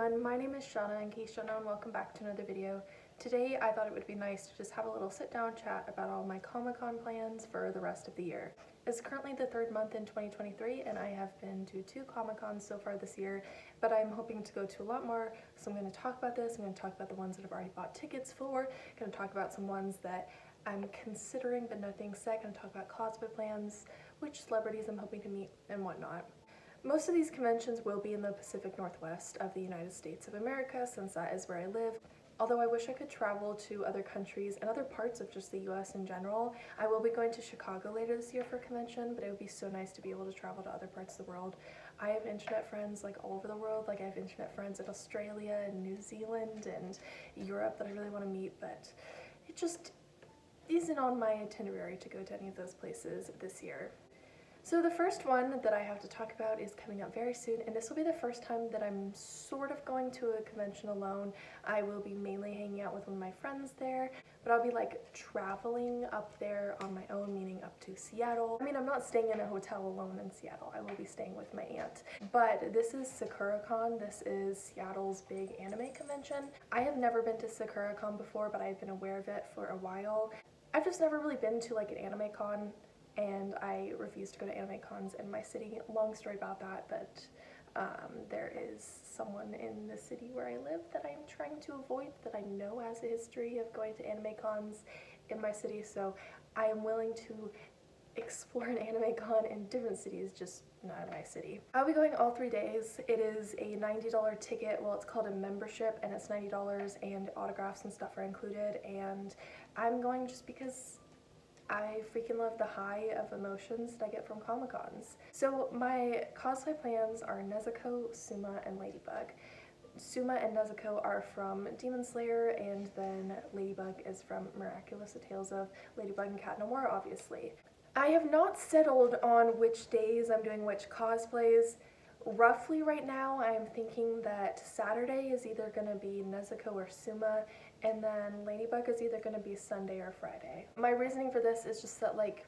everyone, my name is Shauna, in case you don't know, and welcome back to another video. Today I thought it would be nice to just have a little sit down chat about all my Comic-Con plans for the rest of the year. It's currently the third month in 2023 and I have been to 2 Comic-Cons so far this year, but I'm hoping to go to a lot more, so I'm going to talk about this. I'm going to talk about the ones that I've already bought tickets for, I'm going to talk about some ones that I'm considering but nothing's set, I'm going to talk about cosplay plans, which celebrities I'm hoping to meet, and whatnot. Most of these conventions will be in the Pacific Northwest of the United States of America, since that is where I live. Although I wish I could travel to other countries and other parts of just the US in general. I will be going to Chicago later this year for a convention, but it would be so nice to be able to travel to other parts of the world. I have internet friends like all over the world, like I have internet friends in Australia and New Zealand and Europe that I really want to meet, but it just isn't on my itinerary to go to any of those places this year. So the first one that I have to talk about is coming up very soon, and this will be the first time that I'm sort of going to a convention alone. I will be mainly hanging out with one of my friends there, but I'll be like traveling up there on my own, meaning up to Seattle. I mean, I'm not staying in a hotel alone in Seattle. I will be staying with my aunt. But this is SakuraCon. This is Seattle's big anime convention. I have never been to SakuraCon before, but I've been aware of it for a while. I've just never really been to like an anime con, and I refuse to go to anime cons in my city. Long story about that, but there is someone in the city where I live that I'm trying to avoid that I know has a history of going to anime cons in my city, so I am willing to explore an anime con in different cities, just not in my city. I'll be going all 3 days. It is a $90 ticket. Well, it's called a membership, and it's $90, and autographs and stuff are included, and I'm going just because I freaking love the high of emotions that I get from Comic-Cons. So my cosplay plans are Nezuko, Suma, and Ladybug. Suma and Nezuko are from Demon Slayer, and then Ladybug is from Miraculous, The Tales of Ladybug and Cat Noir, obviously. I have not settled on which days I'm doing which cosplays. Roughly right now, I'm thinking that Saturday is either going to be Nezuko or Suma, and then Ladybug is either going to be Sunday or Friday. My reasoning for this is just that, like,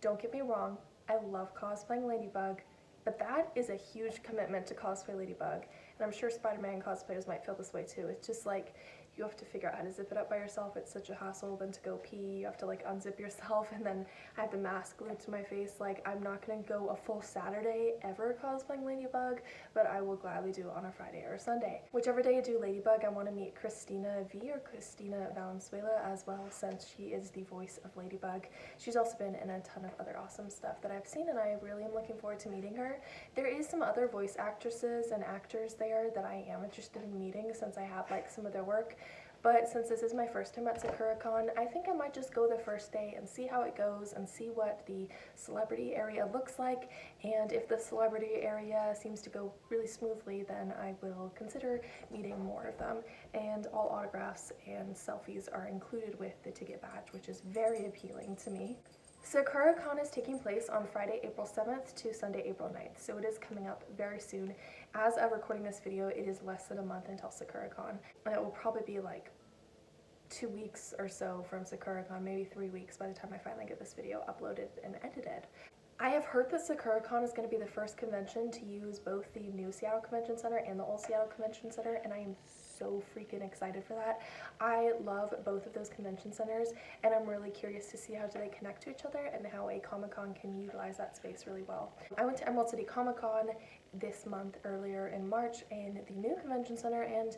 don't get me wrong, I love cosplaying Ladybug, but that is a huge commitment to cosplay Ladybug, and I'm sure Spider-Man cosplayers might feel this way too. It's just like, you have to figure out how to zip it up by yourself. It's such a hassle. Then to go pee, you have to like unzip yourself, and then I have the mask glued to my face. Like, I'm not gonna go a full Saturday ever cosplaying Ladybug, but I will gladly do it on a Friday or a Sunday. Whichever day I do Ladybug, I want to meet Christina V or Christina Valenzuela as well, since she is the voice of Ladybug. She's also been in a ton of other awesome stuff that I've seen, and I really am looking forward to meeting her. There is some other voice actresses and actors there that I am interested in meeting, since I have like some of their work. But since this is my first time at SakuraCon, I think I might just go the first day and see how it goes and see what the celebrity area looks like. And if the celebrity area seems to go really smoothly, then I will consider meeting more of them. And all autographs and selfies are included with the ticket badge, which is very appealing to me. SakuraCon is taking place on Friday, April 7th to Sunday, April 9th, so it is coming up very soon. As of recording this video, it is less than a month until SakuraCon, and it will probably be like 2 weeks or so from SakuraCon, maybe 3 weeks by the time I finally get this video uploaded and edited. I have heard that SakuraCon is going to be the first convention to use both the new Seattle Convention Center and the old Seattle Convention Center, and I am so freaking excited for that. I love both of those convention centers, and I'm really curious to see how do they connect to each other and how a Comic-Con can utilize that space really well. I went to Emerald City Comic-Con this month earlier in March in the new convention center, and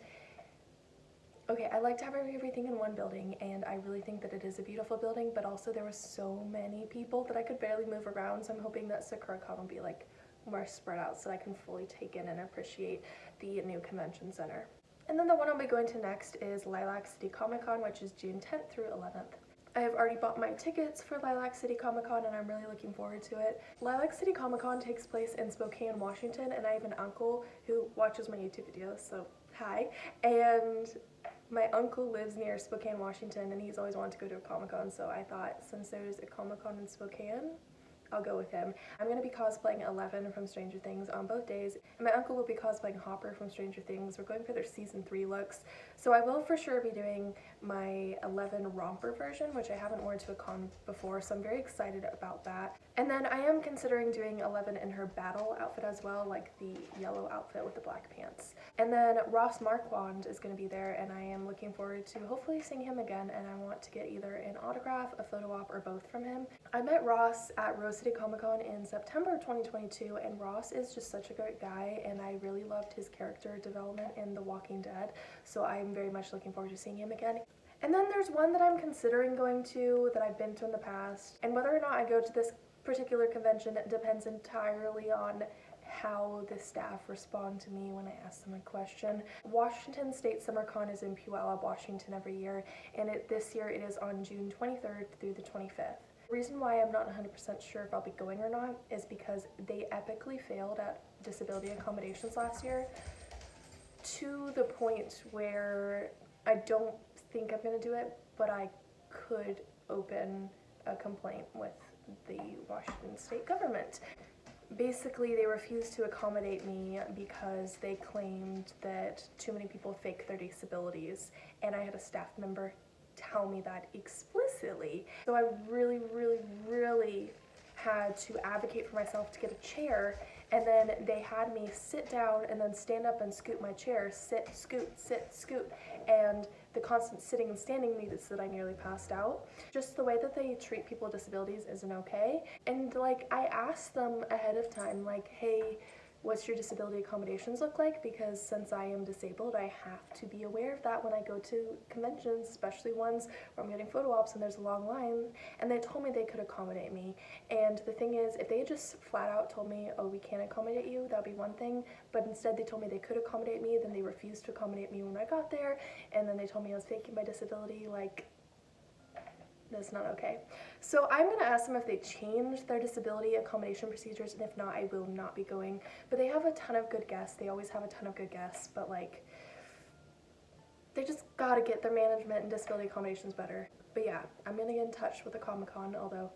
okay, I like to have everything in one building, and I really think that it is a beautiful building, but also there were so many people that I could barely move around, so I'm hoping that SakuraCon will be like more spread out so I can fully take in and appreciate the new convention center. And then the one I'll be going to next is Lilac City Comic Con, which is June 10th through 11th. I have already bought my tickets for Lilac City Comic Con, and I'm really looking forward to it. Lilac City Comic Con takes place in Spokane, Washington, and I have an uncle who watches my YouTube videos, so hi. And my uncle lives near Spokane, Washington, and he's always wanted to go to a Comic-Con, so I thought since there's a Comic-Con in Spokane, I'll go with him. I'm going to be cosplaying Eleven from Stranger Things on both days, and my uncle will be cosplaying Hopper from Stranger Things. We're going for their season 3 looks, so I will for sure be doing my 11 romper version, which I haven't worn to a con before, so I'm very excited about that. And then I am considering doing 11 in her battle outfit as well, like the yellow outfit with the black pants. And then Ross Marquand is going to be there, and I am looking forward to hopefully seeing him again, and I want to get either an autograph, a photo op, or both from him. I met Ross at Rose City Comic Con in September 2022, and Ross is just such a great guy, and I really loved his character development in The Walking Dead, so I'm very much looking forward to seeing him again. And then there's one that I'm considering going to that I've been to in the past, and whether or not I go to this particular convention depends entirely on how the staff respond to me when I ask them a question. Washington State Summer Con is in Puyallup, Washington every year, and this year it is on June 23rd through the 25th. The reason why I'm not 100% sure if I'll be going or not is because they epically failed at disability accommodations last year, to the point where I don't think I'm going to do it, but I could open a complaint with the Washington State government. Basically, they refused to accommodate me because they claimed that too many people fake their disabilities, and I had a staff member tell me that explicitly. So I really had to advocate for myself to get a chair, and then they had me sit down and then stand up and scoot my chair, sit, scoot, and the constant sitting and standing made it so that I nearly passed out. Just the way that they treat people with disabilities isn't okay. And like, I asked them ahead of time, like, hey, what's your disability accommodations look like? Because since I am disabled, I have to be aware of that when I go to conventions, especially ones where I'm getting photo ops and there's a long line. And they told me they could accommodate me. And the thing is, if they had just flat out told me, oh, we can't accommodate you, that'd be one thing. But instead they told me they could accommodate me, then they refused to accommodate me when I got there. And then they told me I was faking my disability. Like, that's not okay. So I'm going to ask them if they changed their disability accommodation procedures, and if not, I will not be going. But they have a ton of good guests. They always have a ton of good guests, but like, they just gotta get their management and disability accommodations better. But yeah, I'm going to get in touch with the Comic-Con, although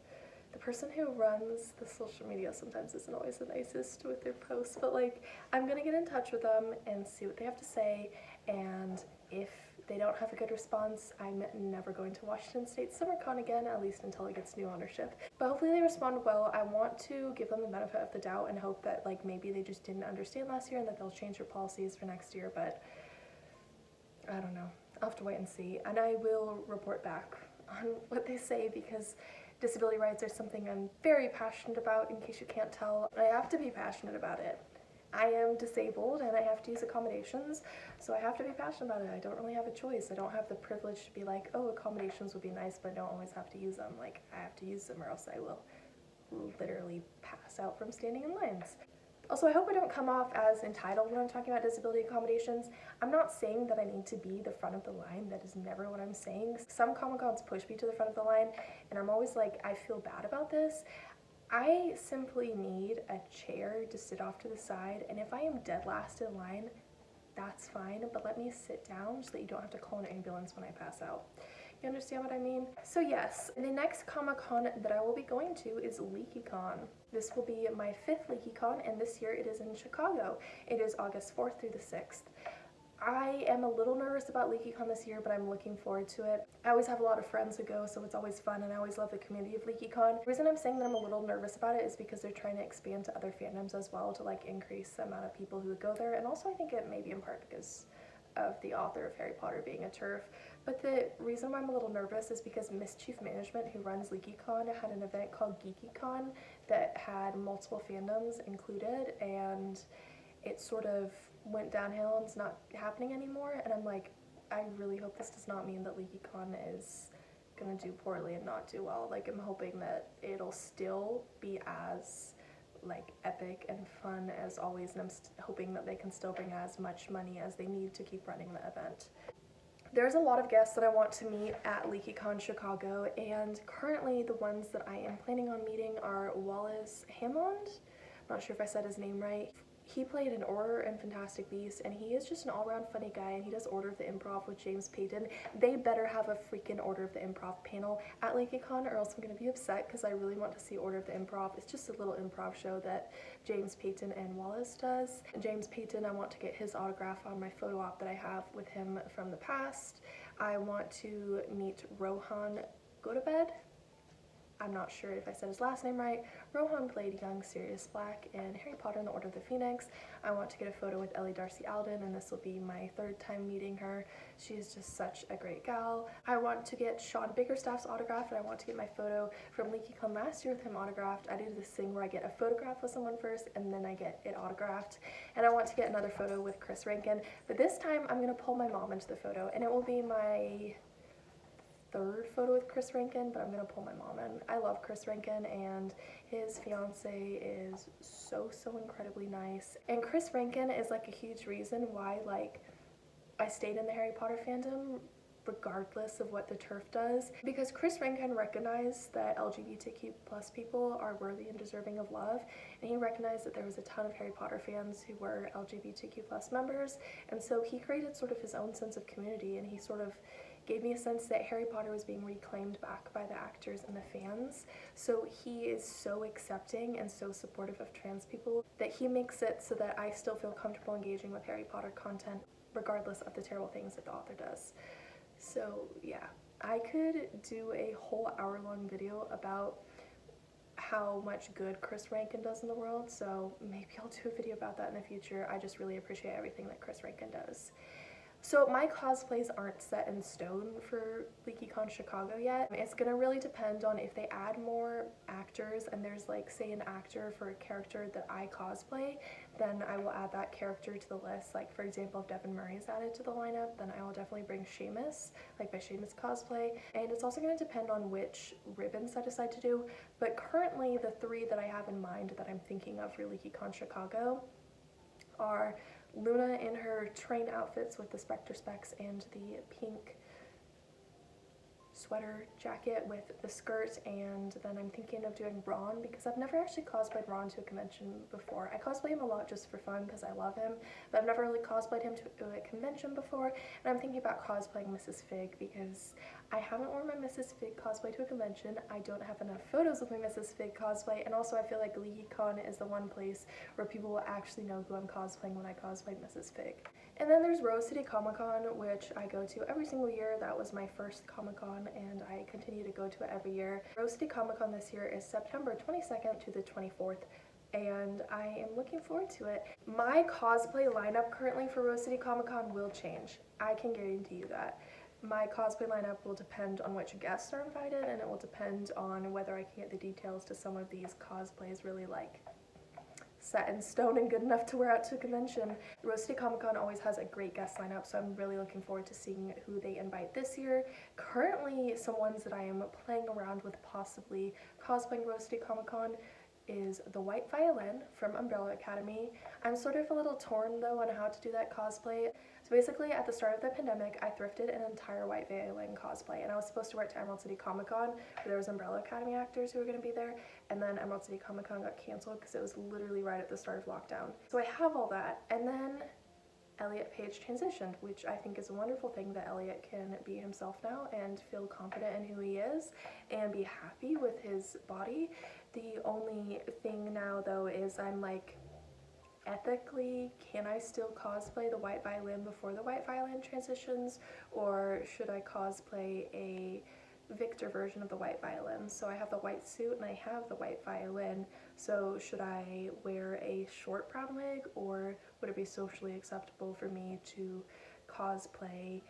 the person who runs the social media sometimes isn't always the nicest with their posts, but like, I'm going to get in touch with them and see what they have to say, and if they don't have a good response, I'm never going to Washington State Summer Con again, at least until it gets new ownership. But hopefully they respond well. I want to give them the benefit of the doubt and hope that like maybe they just didn't understand last year and that they'll change their policies for next year, but I don't know. I'll have to wait and see, and I will report back on what they say, because disability rights are something I'm very passionate about, in case you can't tell. I have to be passionate about it. I am disabled and I have to use accommodations, so I have to be passionate about it. I don't really have a choice. I don't have the privilege to be like, oh, accommodations would be nice, but I don't always have to use them. Like, I have to use them or else I will literally pass out from standing in lines. Also, I hope I don't come off as entitled when I'm talking about disability accommodations. I'm not saying that I need to be the front of the line. That is never what I'm saying. Some Comic-Cons push me to the front of the line, and I'm always like, I feel bad about this. I simply need a chair to sit off to the side, and if I am dead last in line, that's fine, but let me sit down so that you don't have to call an ambulance when I pass out. You understand what I mean? So yes, the next Comic-Con that I will be going to is LeakyCon. This will be my 5th LeakyCon, and this year it is in Chicago. It is August 4th through the 6th. I am a little nervous about LeakyCon this year, but I'm looking forward to it. I always have a lot of friends who go, so it's always fun, and I always love the community of LeakyCon. The reason I'm saying that I'm a little nervous about it is because they're trying to expand to other fandoms as well to like increase the amount of people who would go there, and also I think it may be in part because of the author of Harry Potter being a TERF. But the reason why I'm a little nervous is because Mischief Management, who runs LeakyCon, had an event called GeekyCon that had multiple fandoms included, and it sort of went downhill and it's not happening anymore, and I'm like, I really hope this does not mean that LeakyCon is gonna do poorly and not do well. Like, I'm hoping that it'll still be as like epic and fun as always, and I'm hoping that they can still bring as much money as they need to keep running the event. There's a lot of guests that I want to meet at LeakyCon Chicago, and currently the ones that I am planning on meeting are Wallace Hammond. I'm not sure if I said his name right. He played in Order and Fantastic Beasts, and he is just an all-around funny guy, and he does Order of the Improv with James Payton. They better have a freaking Order of the Improv panel at LeakyCon, or else I'm going to be upset, because I really want to see Order of the Improv. It's just a little improv show that James Payton and Wallace does. James Payton, I want to get his autograph on my photo op that I have with him from the past. I want to meet Rohan Gotobed. I'm not sure if I said his last name right. Rohan played young Sirius Black in Harry Potter and the Order of the Phoenix. I want to get a photo with Ellie Darcy Alden, and this will be my third time meeting her. She is just such a great gal. I want to get Sean Biggerstaff's autograph, and I want to get my photo from LeakyCon last year with him autographed. I do this thing where I get a photograph with someone first, and then I get it autographed. And I want to get another photo with Chris Rankin, but this time I'm going to pull my mom into the photo, and it will be my third photo with Chris Rankin, but I'm gonna pull my mom in. I love Chris Rankin, and his fiance is so incredibly nice. And Chris Rankin is like a huge reason why like I stayed in the Harry Potter fandom regardless of what the turf does, because Chris Rankin recognized that LGBTQ plus people are worthy and deserving of love, and he recognized that there was a ton of Harry Potter fans who were LGBTQ plus members, and so he created sort of his own sense of community, and he sort of gave me a sense that Harry Potter was being reclaimed back by the actors and the fans. So he is so accepting and so supportive of trans people that he makes it so that I still feel comfortable engaging with Harry Potter content regardless of the terrible things that the author does. So yeah, I could do a whole hour-long video about how much good Chris Rankin does in the world, so maybe I'll do a video about that in the future. I just really appreciate everything that Chris Rankin does. So my cosplays aren't set in stone for LeakyCon Chicago yet. It's gonna really depend on if they add more actors and there's like say an actor for a character that I cosplay, then I will add that character to the list. Like for example, if Devin Murray is added to the lineup, then I will definitely bring Seamus, like my Seamus cosplay. And it's also gonna depend on which ribbons I decide to do. But currently the three that I have in mind that I'm thinking of for LeakyCon Chicago are Luna in her train outfits with the Spectre specs and the pink sweater jacket with the skirt, and then I'm thinking of doing Ron because I've never actually cosplayed Ron to a convention before. I cosplay him a lot just for fun because I love him, but I've never really cosplayed him to a convention before, and I'm thinking about cosplaying Mrs. Fig because I haven't worn my Mrs. Fig cosplay to a convention. I don't have enough photos of my Mrs. Fig cosplay, and also I feel like LeakyCon is the one place where people will actually know who I'm cosplaying when I cosplay Mrs. Fig. And then there's Rose City Comic Con, which I go to every single year. That was my first Comic Con, and I continue to go to it every year. Rose City Comic Con this year is September 22nd to the 24th, and I am looking forward to it. My cosplay lineup currently for Rose City Comic Con will change. I can guarantee you that. My cosplay lineup will depend on which guests are invited, and it will depend on whether I can get the details to some of these cosplays really like set in stone and good enough to wear out to a convention. Rose City Comic Con always has a great guest lineup, so I'm really looking forward to seeing who they invite this year. Currently, some ones that I am playing around with possibly cosplaying Rose City Comic Con is the White Violin from Umbrella Academy. I'm sort of a little torn though on how to do that cosplay. So basically at the start of the pandemic, I thrifted an entire White Violin cosplay, and I was supposed to wear it to Emerald City Comic Con, where there was Umbrella Academy actors who were going to be there, and then Emerald City Comic Con got canceled because it was literally right at the start of lockdown. So I have all that, and then Elliot Page transitioned, which I think is a wonderful thing that Elliot can be himself now and feel confident in who he is and be happy with his body. The only thing now though is I'm like, ethically, can I still cosplay the White Violin before the White Violin transitions, or should I cosplay a Victor version of the White Violin? So I have the white suit and I have the White Violin, so should I wear a short brown wig, or would it be socially acceptable for me to cosplay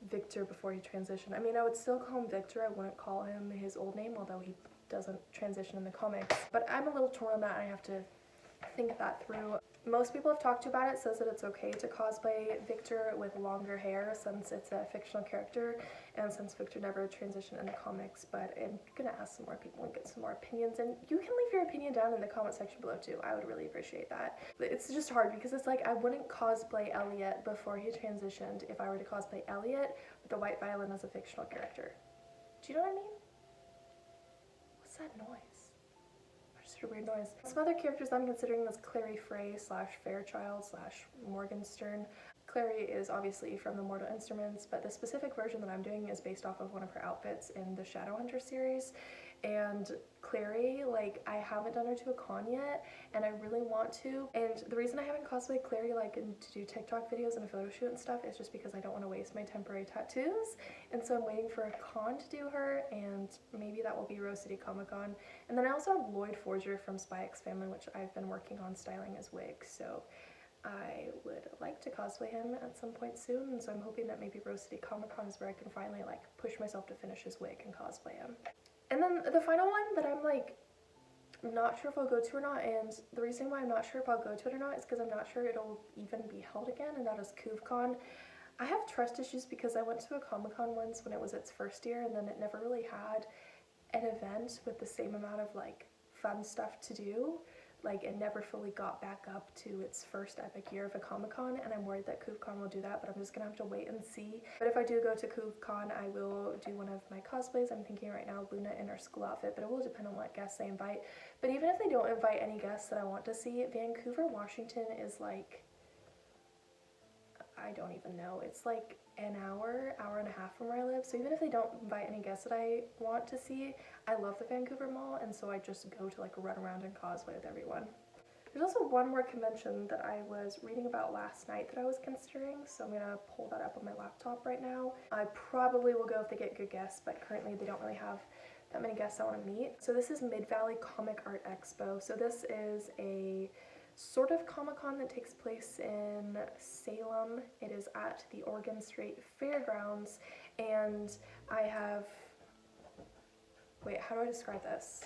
Victor before he transitioned? I mean, I would still call him Victor, I wouldn't call him his old name, although he doesn't transition in the comics, but I'm a little torn on that. I have to think that through. Most people I've talked to about it says that it's okay to cosplay Victor with longer hair since it's a fictional character and since Victor never transitioned in the comics, but I'm gonna ask some more people and get some more opinions, and you can leave your opinion down in the comment section below too. I would really appreciate that. It's just hard because it's like I wouldn't cosplay Elliot before he transitioned if I were to cosplay Elliot with the White Violin as a fictional character. Do you know what I mean? What's that noise? I just extra weird noise. Some other characters I'm considering is Clary Frey / Fairchild / Morgenstern. Clary is obviously from the Mortal Instruments, but the specific version that I'm doing is based off of one of her outfits in the Shadowhunter series. And Clary, like, I haven't done her to a con yet, and I really want to. And the reason I haven't cosplayed Clary, like, to do TikTok videos and a photo shoot and stuff is just because I don't want to waste my temporary tattoos. And so I'm waiting for a con to do her, and maybe that will be Rose City Comic Con. And then I also have Lloyd Forger from Spy X Family, which I've been working on styling as wig, so I would like to cosplay him at some point soon, and so I'm hoping that maybe Rose City Comic Con is where I can finally, like, push myself to finish his wig and cosplay him. And then the final one that I'm, like, not sure if I'll go to or not, and the reason why I'm not sure if I'll go to it or not is because I'm not sure it'll even be held again, and that is CoovCon. I have trust issues because I went to a Comic-Con once when it was its first year, and then it never really had an event with the same amount of, like, fun stuff to do. Like, it never fully got back up to its first epic year of a Comic-Con, and I'm worried that CoovCon will do that, but I'm just gonna have to wait and see. But if I do go to CoovCon, I will do one of my cosplays. I'm thinking right now Luna in her school outfit, but it will depend on what guests they invite. But even if they don't invite any guests that I want to see, Vancouver, Washington is like, I don't even know, it's like an hour and a half from where I live, so even if they don't invite any guests that I want to see, I love the Vancouver Mall, and so I just go to, like, run around and cosplay with everyone. There's also one more convention that I was reading about last night that I was considering, so I'm gonna pull that up on my laptop right now. I probably will go if they get good guests, but currently they don't really have that many guests I want to meet. So this is Mid-Valley Comic Art Expo. So this is a sort of Comic-Con that takes place in Salem. It is at the Oregon State Fairgrounds, and I have, wait, how do I describe this?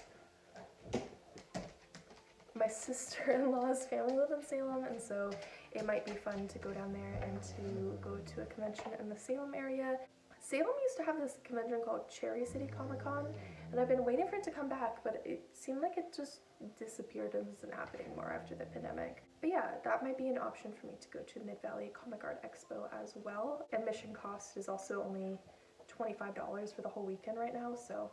My sister-in-law's family live in Salem, and so it might be fun to go down there and to go to a convention in the Salem area. Salem used to have this convention called Cherry City Comic Con, and I've been waiting for it to come back, but it seemed like it just disappeared and isn't happening more after the pandemic. But yeah, that might be an option for me to go to Mid-Valley Comic Art Expo as well. Admission cost is also only $25 for the whole weekend right now, so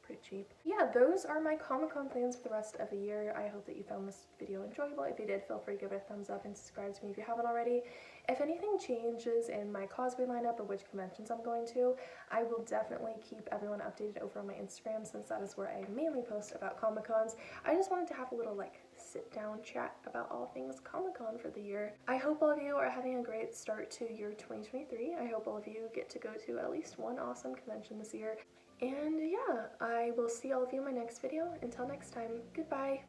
pretty cheap. Yeah, those are my Comic-Con plans for the rest of the year. I hope that you found this video enjoyable. If you did, feel free to give it a thumbs up and subscribe to me if you haven't already. If anything changes in my cosplay lineup or which conventions I'm going to, I will definitely keep everyone updated over on my Instagram, since that is where I mainly post about Comic-Cons. I just wanted to have a little, like, sit-down chat about all things Comic-Con for the year. I hope all of you are having a great start to year 2023. I hope all of you get to go to at least one awesome convention this year. And yeah, I will see all of you in my next video. Until next time, goodbye!